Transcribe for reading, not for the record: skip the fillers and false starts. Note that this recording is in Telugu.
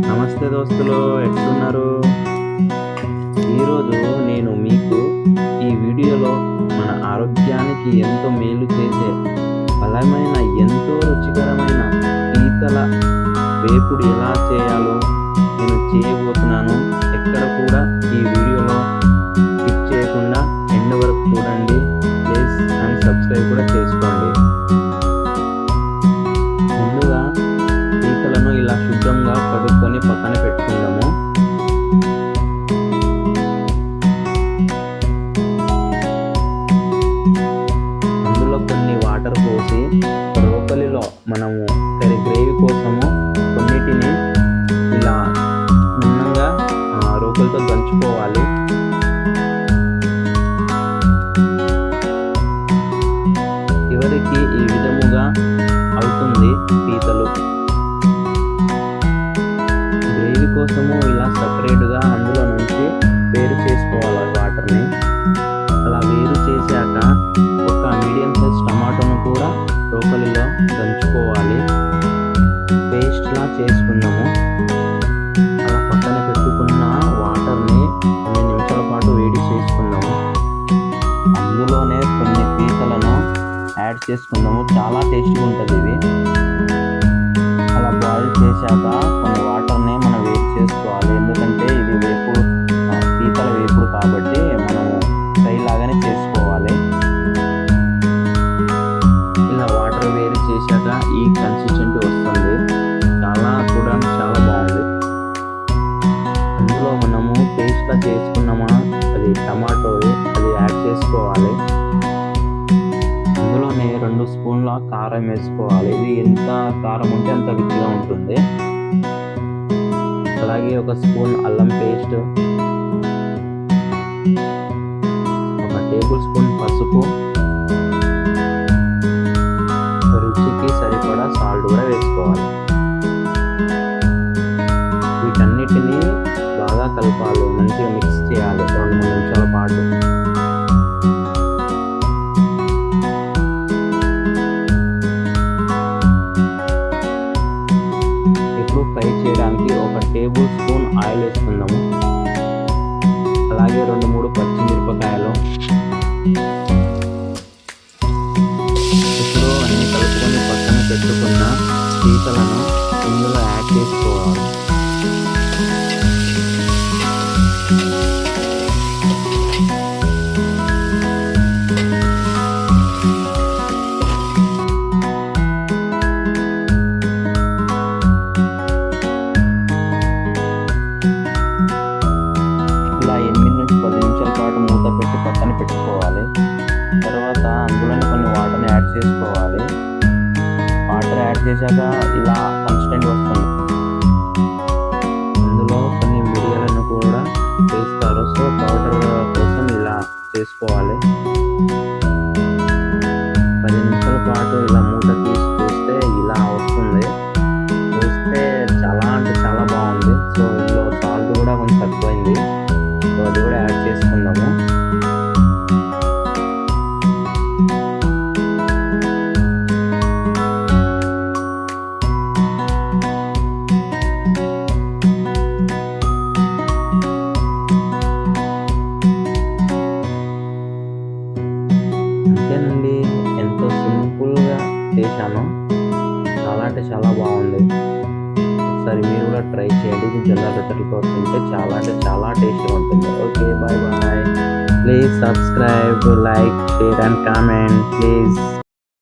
నమస్తే దోస్తులు, ఎట్లున్నారు? ఈరోజు నేను మీకు ఈ వీడియోలో మన ఆరోగ్యానికి ఎంతో మేలు చేసే బలమైన ఎంతో రుచికరమైన పీతల వేపుడు ఎలా చేయాలో నేను చేయబోతున్నాను. ఎక్కడ కూడా ఈ వీడియోలో స్కిప్ చేయకుండా ఎండ్ వరకు చూడండి. ప్లీజ్ అండ్ సబ్స్క్రైబ్ కూడా చేసుకోండి. ముందుగా పీతలను ఇలా శుభ్రంగా కడుక్కొని పక్కన పెట్టుకుందాము. అందులో కొన్ని వాటర్ పోసి రోకలిలో మనము గ్రేవీ కోసము కొన్నిటిని ఇలా నున్నగా రోకలితో దంచుకోవాలి. చివరికి ఈ విధముగా అవుతుంది పీతలు. గ్రేవీ కోసము ఇలా సపరేట్గా అందులో నుంచి వేరు చేసుకోవాలి వాటర్ని. అలా వేరు చేశాక ఒక మీడియం సైజ్ టమాటోను కూడా రోకలిలో దంచుకోవాలి. పేస్ట్లా చేసుకుందాము. అలా పక్కన పెట్టుకున్న వాటర్ని కొన్ని నిమిషాల పాటు వేడి చేసుకుందాము. అందులోనే కొన్ని పీతలను యాడ్ చేసుకుందాము. చాలా టేస్టీగా ఉంటుంది ఇది. అలా బాయిల్ చేశాక కొన్ని వాటర్ని మనం వేడి చేసుకోవాలి. ఎందుకంటే ఇది వేపుడు, పీతల వేపుడు కాబట్టి మనము ఫ్రై లాగానే చేసుకోవాలి. ఇలా వాటర్ వేడి చేశాక ఈ కన్సిస్టెంట్ వస్తుంది. చూడడానికి చాలా బాగుంది. అందులో మనము పేస్ట్లా చేసుకున్నామా అది టమాటోది, అది యాడ్ చేసుకోవాలి. అందులోనే 2 స్పూన్ల కారం వేసుకోవాలి. ఇది ఎంత కారం ఉంటే అంత రుచిగా ఉంటుంది. అలాగే 1 స్పూన్ అల్లం పేస్ట్, 1 టేబుల్ స్పూన్ పసుపు, రుచికి సరిపడా సాల్ట్ కూడా వేసుకోవాలి. వీటన్నిటిని బాగా కలపాలి, మంచిగా మిక్స్ చేయాలి 2-3 నిమిషాల పాటు. ఇప్పుడు ఫ్రై చేయడానికి 1 టేబుల్ స్పూన్ ఆయిల్ వేసుకుందాము. అలాగే 2-3 పచ్చిమిరపకాయలు. ఇప్పుడు అన్ని కలుపుకొని పక్కన పెట్టుకున్న పీతలను ఇందులో యాడ్ చేసుకోవాలి. ఇలా 8-10 నిమిషాల పాటు మూత పెట్టి పక్కన పెట్టుకోవాలి. తర్వాత అందులోనే కొన్ని వాటర్ని యాడ్ చేసుకోవాలి. వాటర్ యాడ్ చేశాక ఇలా కన్సిస్టెంట్ వస్తుంది. అందులో కొన్ని మిరియాలను కూడా వేస్తారు. సో పౌడర్ కోసం ఇలా చేసుకోవాలి. 10 నిమిషాల పాటు ఇలా మూత తీసి చూస్తే ఇలా వస్తుంది. చూస్తే చాలా అంటే చాలా బాగుంది. సో ఇందులో సాల్ట్ కూడా కొంచెం తక్కువైంది. సో అది కూడా యాడ్ చేసుకుందాము. అంతేనండి, ఎంతో సింపుల్గా చేశాను. చాలా అంటే చాలా బాగుంది. ఒకసారి మీరు కూడా ట్రై చేయండి. జొన్న రొట్టెలతో తింటే చాలా అంటే చాలా టేస్టీగా ఉంటుంది. Okay, bye bye. Please subscribe, like, share and comment please.